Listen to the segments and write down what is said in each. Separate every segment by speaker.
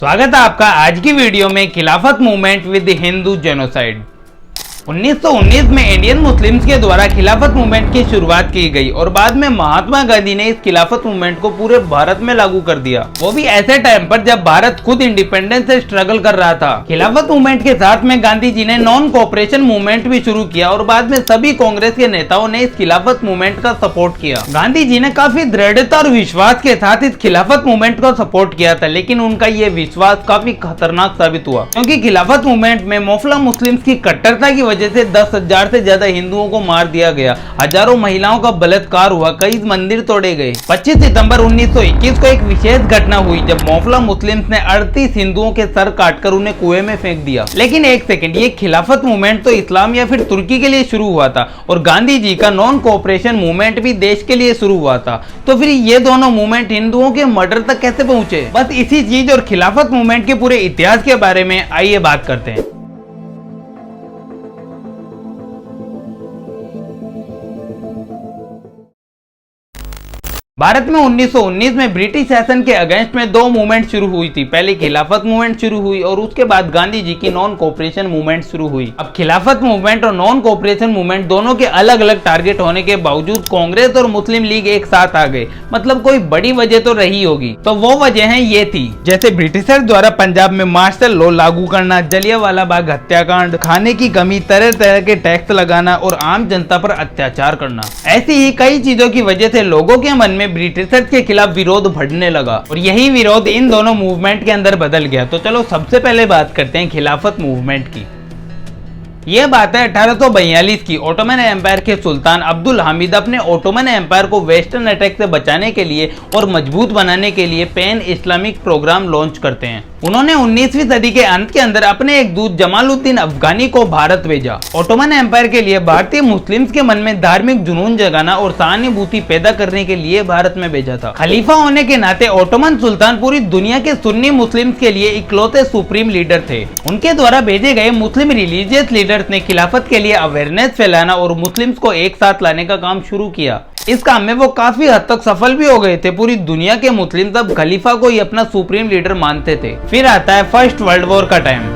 Speaker 1: स्वागत है आपका आज की वीडियो में खिलाफत मूवमेंट विद हिंदू जेनोसाइड। 1919 में इंडियन मुस्लिम्स के द्वारा खिलाफत मूवमेंट की शुरुआत की गई और बाद में महात्मा गांधी ने इस खिलाफत मूवमेंट को पूरे भारत में लागू कर दिया, वो भी ऐसे टाइम पर जब भारत खुद इंडिपेंडेंस से स्ट्रगल कर रहा था। खिलाफत मूवमेंट के साथ में गांधी जी ने नॉन कोऑपरेशन मूवमेंट भी शुरू किया और बाद में सभी कांग्रेस के नेताओं ने इस खिलाफत मूवमेंट का सपोर्ट किया। गांधी जी ने काफी दृढ़ता और विश्वास के साथ इस खिलाफत मूवमेंट को सपोर्ट किया था, लेकिन उनका ये विश्वास काफी खतरनाक साबित हुआ, क्योंकि खिलाफत मूवमेंट में मोहल्ला मुस्लिम्स की कट्टरता की वजह से 10,000 से ज्यादा हिंदुओं को मार दिया गया, हजारों महिलाओं का बलात्कार हुआ, कई मंदिर तोड़े गए। 25 सितंबर 1921 को एक विशेष घटना हुई जब मोहल्ला मुस्लिम्स ने 38 हिंदुओं के सर काटकर उन्हें कुएं में फेंक दिया। लेकिन एक सेकंड, ये खिलाफत मूवमेंट तो इस्लाम या फिर तुर्की के लिए शुरू हुआ था और गांधी जी का नॉन कोऑपरेशन मूवमेंट भी देश के लिए शुरू हुआ था, तो फिर ये दोनों मूवमेंट हिंदुओं के मर्डर तक कैसे पहुंचे? बस इसी चीज और खिलाफत मूवमेंट के पूरे इतिहास के बारे में आइए बात करते हैं। भारत में 1919 में ब्रिटिश शासन के अगेंस्ट में दो मूवमेंट शुरू हुई थी। पहले खिलाफत मूवमेंट शुरू हुई और उसके बाद गांधी जी की नॉन कोऑपरेशन मूवमेंट शुरू हुई। अब खिलाफत मूवमेंट और नॉन कोऑपरेशन मूवमेंट दोनों के अलग अलग टारगेट होने के बावजूद कांग्रेस और मुस्लिम लीग एक साथ आ गए, मतलब कोई बड़ी वजह तो रही होगी। तो वो वजह ये थी, जैसे ब्रिटिशर द्वारा पंजाब में मार्शल लॉ लागू करना, जलियांवाला बाग हत्याकांड, खाने की कमी, तरह तरह के टैक्स लगाना और आम जनता पर अत्याचार करना। ऐसी ही कई चीजों की वजह से लोगों के मन में ब्रिटिशर्स के खिलाफ विरोध बढ़ने लगा और यही विरोध इन दोनों मूवमेंट के अंदर बदल गया। तो चलो सबसे पहले बात करते हैं खिलाफत मूवमेंट की। यह बात है 1842 की। ओटोमन एम्पायर के सुल्तान अब्दुल हामिद अपने ओटोमन एम्पायर को वेस्टर्न अटैक से बचाने के लिए और मजबूत बनाने के लिए पैन इस्लामिक प्रोग्राम लॉन्च करते हैं। उन्होंने 19वीं सदी के अंत के अंदर अपने एक दूत जमालुद्दीन अफगानी को भारत भेजा। ओटोमन एम्पायर के लिए भारतीय मुस्लिम्स के मन में धार्मिक जुनून जगाना और सहानुभूति पैदा करने के लिए भारत में भेजा था। खलीफा होने के नाते ओटोमन सुल्तान पूरी दुनिया के सुन्नी मुस्लिम्स के लिए इकलौते सुप्रीम लीडर थे। उनके द्वारा भेजे गए मुस्लिम रिलीजियस लीडर्स ने खिलाफत के लिए अवेयरनेस फैलाना और मुस्लिम्स को एक साथ लाने का काम शुरू किया। इस काम में वो काफी हद तक सफल भी हो गए थे। पूरी दुनिया के मुस्लिम अब खलीफा को ही अपना सुप्रीम लीडर मानते थे। फिर आता है फर्स्ट वर्ल्ड वॉर का time.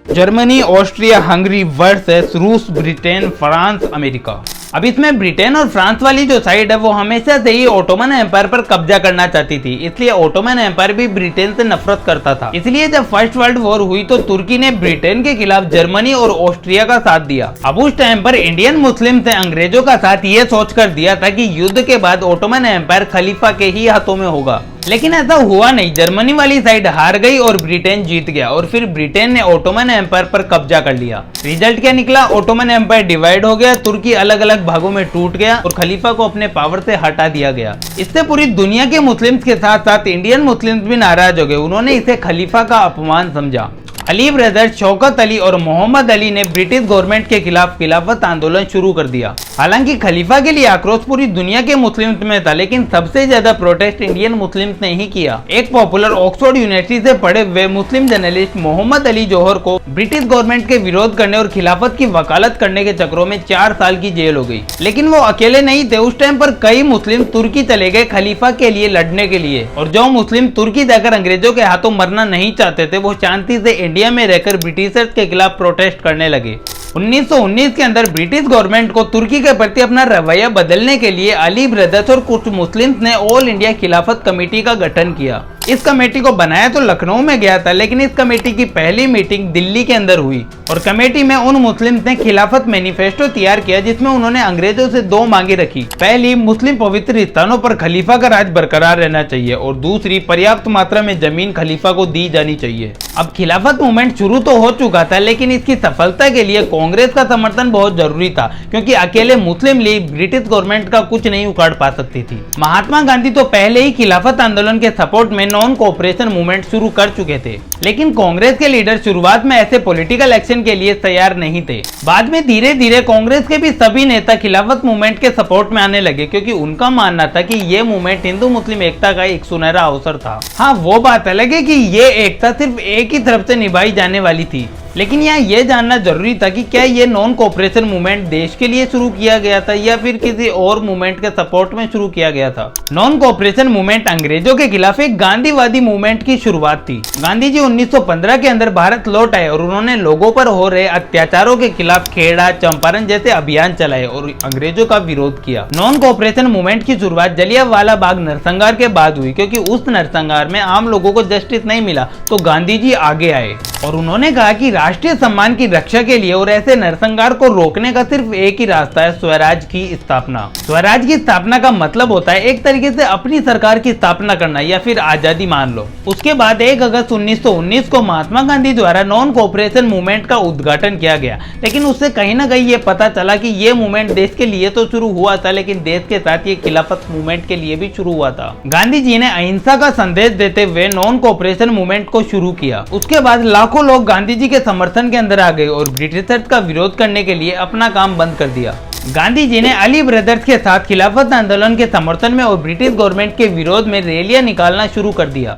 Speaker 1: Germany, Austria, Hungary versus रूस, ब्रिटेन, फ्रांस, अमेरिका। अब इसमें ब्रिटेन और फ्रांस वाली जो साइड है वो हमेशा से ही ओटोमन एम्पायर पर कब्जा करना चाहती थी, इसलिए ओटोमन एम्पायर भी ब्रिटेन से नफरत करता था। इसलिए जब फर्स्ट वर्ल्ड वॉर हुई तो तुर्की ने ब्रिटेन के खिलाफ जर्मनी और ऑस्ट्रिया का साथ दिया। अब उस टाइम पर इंडियन मुस्लिम ने अंग्रेजों का साथ ये सोच कर दिया था कि युद्ध के बाद ओटोमन एम्पायर खलीफा के ही हाथों में होगा, लेकिन ऐसा हुआ नहीं। जर्मनी वाली साइड हार गई और ब्रिटेन जीत गया और फिर ब्रिटेन ने ओटोमन एम्पायर पर कब्जा कर लिया। रिजल्ट क्या निकला? ओटोमन एम्पायर डिवाइड हो गया, तुर्की अलग अलग भागों में टूट गया और खलीफा को अपने पावर से हटा दिया गया। इससे पूरी दुनिया के मुस्लिम्स के साथ साथ इंडियन मुस्लिम्स भी नाराज हो गए। उन्होंने इसे खलीफा का अपमान समझा। अली ब्रदर्स शौकत अली और मोहम्मद अली ने ब्रिटिश गवर्नमेंट के खिलाफ खिलाफत आंदोलन शुरू कर दिया। हालांकि खलीफा के लिए आक्रोश पूरी दुनिया के मुस्लिम्स में था, लेकिन सबसे ज्यादा प्रोटेस्ट इंडियन मुस्लिम्स ने ही किया। एक पॉपुलर ऑक्सफोर्ड यूनिवर्सिटी से पढ़े हुए मुस्लिम जर्नलिस्ट मोहम्मद अली जौहर को ब्रिटिश गवर्नमेंट के विरोध करने और खिलाफत की वकालत करने के चक्रों में 4 साल की जेल हो गई। लेकिन वो अकेले नहीं थे। उस टाइम पर कई मुस्लिम तुर्की चले गए खलीफा के लिए लड़ने के लिए, और जो मुस्लिम तुर्की जाकर अंग्रेजों के हाथों मरना नहीं चाहते थे वो शांति से इंडिया में रहकर ब्रिटिशर्स के खिलाफ प्रोटेस्ट करने लगे। 1919 के अंदर ब्रिटिश गवर्नमेंट को तुर्की के प्रति अपना रवैया बदलने के लिए अली ब्रदर्स और कुछ मुस्लिम्स ने ऑल इंडिया खिलाफत कमेटी का गठन किया। इस कमेटी को बनाया तो लखनऊ में गया था, लेकिन इस कमेटी की पहली मीटिंग दिल्ली के अंदर हुई और कमेटी में उन मुस्लिम्स ने खिलाफत मैनिफेस्टो तैयार किया, जिसमें उन्होंने अंग्रेजों से 2 मांगे रखी। पहली, मुस्लिम पवित्र स्थानों पर खलीफा का राज बरकरार रहना चाहिए और दूसरी, पर्याप्त मात्रा में जमीन खलीफा को दी जानी चाहिए। अब खिलाफत मूवमेंट शुरू तो हो चुका था, लेकिन इसकी सफलता के लिए कांग्रेस का समर्थन बहुत जरूरी था, क्योंकि अकेले मुस्लिम लीग ब्रिटिश गवर्नमेंट का कुछ नहीं उखाड़ पा सकती थी। महात्मा गांधी तो पहले ही खिलाफत आंदोलन के सपोर्ट में नॉन कोऑपरेशन मूवमेंट शुरू कर चुके थे, लेकिन कांग्रेस के लीडर शुरुआत में ऐसे पॉलिटिकल एक्शन के लिए तैयार नहीं थे। बाद में धीरे धीरे कांग्रेस के भी सभी नेता खिलाफत मूवमेंट के सपोर्ट में आने लगे, क्योंकि उनका मानना था कि ये मूवमेंट हिंदू मुस्लिम एकता का एक सुनहरा अवसर था। हाँ, वो बात अलग है कि ये एकता सिर्फ एक ही तरफ से निभाई जाने वाली थी, लेकिन यहाँ ये जानना जरूरी था कि क्या ये नॉन कोऑपरेशन मूवमेंट देश के लिए शुरू किया गया था या फिर किसी और मूवमेंट के सपोर्ट में शुरू किया गया था। नॉन कोऑपरेशन मूवमेंट अंग्रेजों के खिलाफ एक गांधीवादी मूवमेंट की शुरुआत थी। गांधी जी 1915 के अंदर भारत लौट आए और उन्होंने लोगों पर हो रहे अत्याचारों के खिलाफ खेड़ा, चंपारण जैसे अभियान चलाए और अंग्रेजों का विरोध किया। नॉन कोऑपरेशन मूवमेंट की शुरुआत जलियांवाला बाग नरसंहार के बाद हुई, क्योंकि उस नरसंहार में आम लोगों को जस्टिस नहीं मिला तो गांधी जी आगे आए और उन्होंने कहा कि राष्ट्रीय सम्मान की रक्षा के लिए और ऐसे नरसंहार को रोकने का सिर्फ एक ही रास्ता है, स्वराज की स्थापना। स्वराज की स्थापना का मतलब होता है एक तरीके से अपनी सरकार की स्थापना करना या फिर आजादी मान लो। उसके बाद 1 अगस्त 1919 को महात्मा गांधी द्वारा नॉन कोऑपरेशन मूवमेंट का उद्घाटन किया गया, लेकिन उससे कहीं ना कहीं ये पता चला कि ये मूवमेंट देश के लिए तो शुरू हुआ था, लेकिन देश के साथ ये खिलाफत मूवमेंट के लिए भी शुरू हुआ था। गांधी जी ने अहिंसा का संदेश देते हुए नॉन कोऑपरेशन मूवमेंट को शुरू किया। उसके बाद लाखों लोग गांधी जी के समर्थन के अंदर आ गए और ब्रिटिशर्स का विरोध करने के लिए अपना काम बंद कर दिया। गांधी जी ने अली ब्रदर्स के साथ खिलाफत आंदोलन के समर्थन में और ब्रिटिश गवर्नमेंट के विरोध में रैलियां निकालना शुरू कर दिया।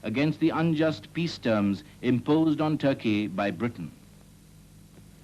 Speaker 2: Against the unjust peace terms imposed on Turkey by Britain.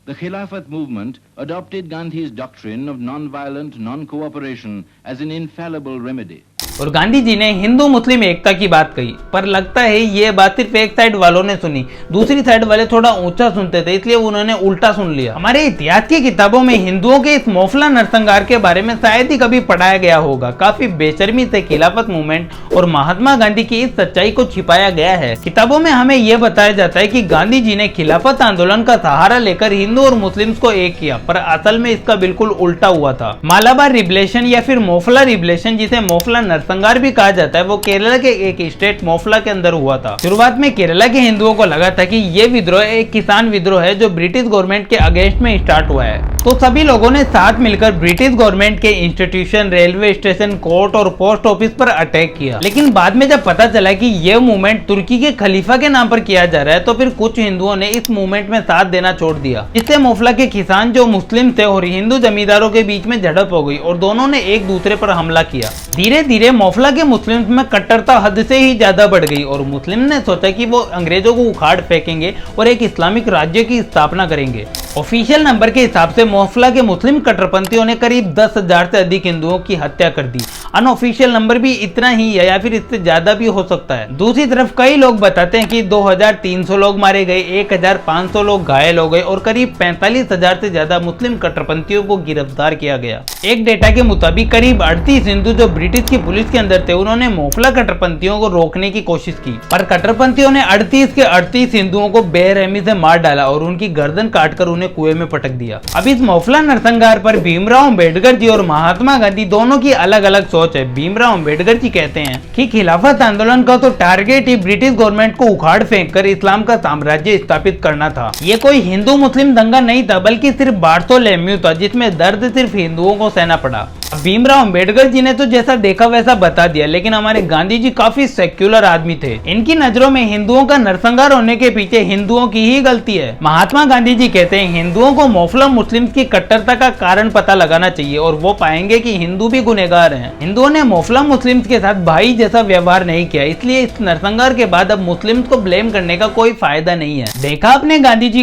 Speaker 2: The Khilafat movement adopted Gandhi's doctrine of non-violent non-cooperation as an infallible remedy.
Speaker 1: और गांधी जी ने हिंदू मुस्लिम एकता की बात कही, पर लगता है ये बात सिर्फ एक साइड वालों ने सुनी, दूसरी साइड वाले थोड़ा ऊंचा सुनते थे, इसलिए उन्होंने उल्टा सुन लिया। हमारे इतिहास की किताबों में हिंदुओं के इस मोफला नरसंहार के बारे में शायद ही कभी पढ़ाया गया होगा। काफी बेशर्मी से खिलाफत मूवमेंट और महात्मा गांधी की इस सच्चाई को छिपाया गया है। किताबों में हमें यह बताया जाता है कि गांधी जी ने खिलाफत आंदोलन का सहारा लेकर हिंदू और मुस्लिम को एक किया, पर असल में इसका बिल्कुल उल्टा हुआ था। मालाबार रिबलेशन या फिर मोफला रिबलेशन, जिसे मोफला नरसंहार भी कहा जाता है, वो केरला के एक स्टेट मोफला के अंदर हुआ था। शुरुआत में केरला के हिंदुओं को लगा था कि ये विद्रोह एक किसान विद्रोह है जो ब्रिटिश गवर्नमेंट के अगेंस्ट में स्टार्ट हुआ है, तो सभी लोगों ने साथ मिलकर ब्रिटिश गवर्नमेंट के इंस्टीट्यूशन, रेलवे स्टेशन, कोर्ट और पोस्ट ऑफिस पर अटैक किया। लेकिन बाद में जब पता चला कि ये मूवमेंट तुर्की के खलीफा के नाम पर किया जा रहा है, तो फिर कुछ हिंदुओं ने इस मूवमेंट में साथ देना छोड़ दिया, जिससे मोफला के किसान जो मुस्लिम थे और हिंदू जमींदारों के बीच में झड़प हो गई और दोनों ने एक दूसरे पर हमला किया। धीरे धीरे मोफला के मुस्लिम में कट्टरता हद से ही ज्यादा बढ़ गई और मुस्लिम ने सोचा कि वो अंग्रेजों को उखाड़ फेंकेंगे और एक इस्लामिक राज्य की स्थापना करेंगे। ऑफिशियल नंबर के हिसाब से मोफला के मुस्लिम कट्टरपंथियों ने करीब 10,000 से अधिक हिंदुओं की हत्या कर दी। अनऑफिशियल नंबर भी इतना ही है या फिर इससे ज्यादा भी हो सकता है। दूसरी तरफ कई लोग बताते हैं कि 2300 लोग मारे गए, 1500 लोग घायल हो गए और करीब 45,000 से ज्यादा मुस्लिम कट्टरपंथियों को गिरफ्तार किया गया। एक डेटा के मुताबिक करीब 38 हिंदू जो ब्रिटिश की पुलिस के अंदर थे, उन्होंने मोफला कट्टरपंथियों को रोकने की कोशिश की, पर कट्टरपंथियों ने 38 के 38 हिंदुओं को बेरहमी से मार डाला और उनकी गर्दन काटकर उन्हें कुएं में पटक दिया। अब इस मोफला नरसंहार पर भीमराव अंबेडकर जी और महात्मा गांधी दोनों की अलग अलग सोच है। भीमराव अंबेडकर जी कहते हैं कि खिलाफत आंदोलन का तो टारगेट ही ब्रिटिश गवर्नमेंट को उखाड़ फेंक कर इस्लाम का साम्राज्य स्थापित करना था। ये कोई हिंदू मुस्लिम दंगा नहीं था, बल्कि सिर्फ बारथोलोमेव था, जिसमें दर्द सिर्फ हिंदुओं को सहना पड़ा। भीमराव अंबेडकर जी ने तो जैसा देखा वैसा बता दिया, लेकिन हमारे गांधी जी काफी सेक्युलर आदमी थे। इनकी नजरों में हिंदुओं का नरसंहार होने के पीछे हिंदुओं की ही गलती है। महात्मा गांधी जी कहते हैं हिंदुओं को मोफला मुस्लिम की कट्टरता का कारण पता लगाना चाहिए और वो पाएंगे कि हिंदू भी गुनहगार हैं। हिंदुओं ने मोफला मुस्लिम के साथ भाई जैसा व्यवहार नहीं किया, इसलिए इस नरसंहार के बाद अब मुस्लिम को ब्लेम करने का कोई फायदा नहीं है। देखा आपने गांधी जी,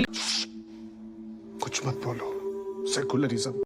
Speaker 3: कुछ मत बोलो, सेकुलरिज्म।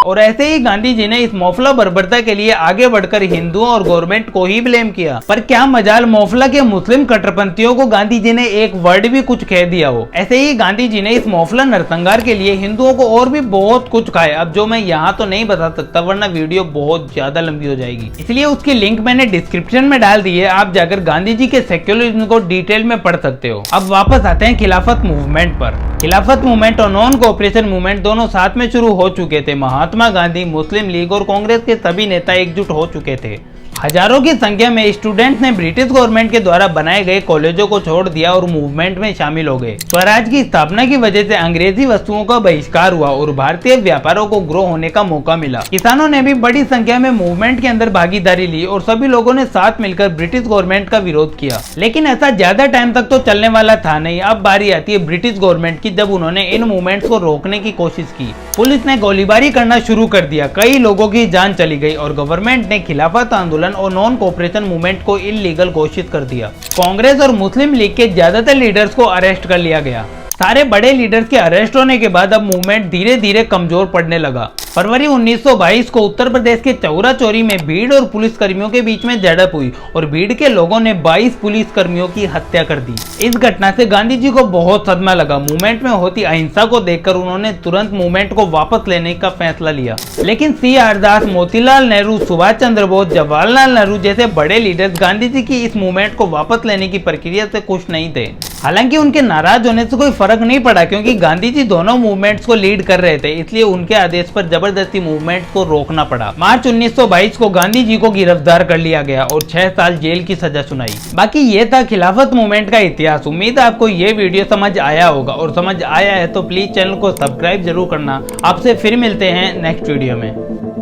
Speaker 1: और ऐसे ही गांधी जी ने इस मोफला बर्बरता के लिए आगे बढ़कर हिंदुओं और गवर्नमेंट को ही ब्लेम किया। पर क्या मजाल मोफला के मुस्लिम कट्टरपंथियों को गांधी जी ने एक वर्ड भी कुछ कह दिया हो। ऐसे ही गांधी जी ने इस मोफला नरसंहार के लिए हिंदुओं को और भी बहुत कुछ कहा, अब जो मैं यहाँ तो नहीं बता सकता वरना वीडियो बहुत ज्यादा लंबी हो जाएगी, इसलिए उसकी लिंक मैंने डिस्क्रिप्शन में डाल दी है, आप जाकर गांधी जी के सेक्युलरिज्म को डिटेल में पढ़ सकते हो। अब वापस आते हैं खिलाफत मूवमेंट पर। खिलाफत मूवमेंट और नॉन कोऑपरेशन मूवमेंट दोनों साथ में शुरू हो चुके थे। महात्मा गांधी, मुस्लिम लीग और कांग्रेस के सभी नेता एकजुट हो चुके थे। हजारों की संख्या में स्टूडेंट्स ने ब्रिटिश गवर्नमेंट के द्वारा बनाए गए कॉलेजों को छोड़ दिया और मूवमेंट में शामिल हो गए। स्वराज की स्थापना की वजह से अंग्रेजी वस्तुओं का बहिष्कार हुआ और भारतीय व्यापारों को ग्रो होने का मौका मिला। किसानों ने भी बड़ी संख्या में मूवमेंट के अंदर भागीदारी ली और सभी लोगों ने साथ मिलकर ब्रिटिश गवर्नमेंट का विरोध किया। लेकिन ऐसा ज्यादा टाइम तक तो चलने वाला था नहीं। अब बारी आती है ब्रिटिश गवर्नमेंट की, जब उन्होंने इन मूवमेंट्स को रोकने की कोशिश की। पुलिस ने गोलीबारी करना शुरू कर दिया, कई लोगों की जान चली गई और गवर्नमेंट ने खिलाफत आंदोलन और नॉन कोऑपरेशन मूवमेंट को इल्लीगल घोषित कर दिया। कांग्रेस और मुस्लिम लीग के ज्यादातर लीडर्स को अरेस्ट कर लिया गया। सारे बड़े लीडर्स के अरेस्ट होने के बाद अब मूवमेंट धीरे धीरे कमजोर पड़ने लगा। फरवरी 1922 को उत्तर प्रदेश के चौरा चौरी में भीड़ और पुलिस कर्मियों के बीच में झड़प हुई और भीड़ के लोगों ने 22 पुलिस कर्मियों की हत्या कर दी। इस घटना से गांधी जी को बहुत सदमा लगा। मूवमेंट में होती अहिंसा को देखकर उन्होंने तुरंत मूवमेंट को वापस लेने का फैसला लिया। लेकिन सी.आर. दास, मोतीलाल नेहरू, सुभाष चंद्र बोस, जवाहरलाल नेहरू जैसे बड़े लीडर्स गांधी जी की इस मूवमेंट को वापस लेने की प्रक्रिया से खुश नहीं थे। हालांकि उनके नाराज होने से कोई फर्क नहीं पड़ा, क्योंकि गांधी जी दोनों मूवमेंट्स को लीड कर रहे थे, इसलिए उनके आदेश पर जबरदस्ती मूवमेंट को रोकना पड़ा। मार्च 1922 को गांधी जी को गिरफ्तार कर लिया गया और 6 साल जेल की सजा सुनाई। बाकी ये था खिलाफत मूवमेंट का इतिहास। उम्मीद है आपको ये वीडियो समझ आया होगा, और समझ आया है तो प्लीज चैनल को सब्सक्राइब जरूर करना। आपसे फिर मिलते हैं नेक्स्ट वीडियो में।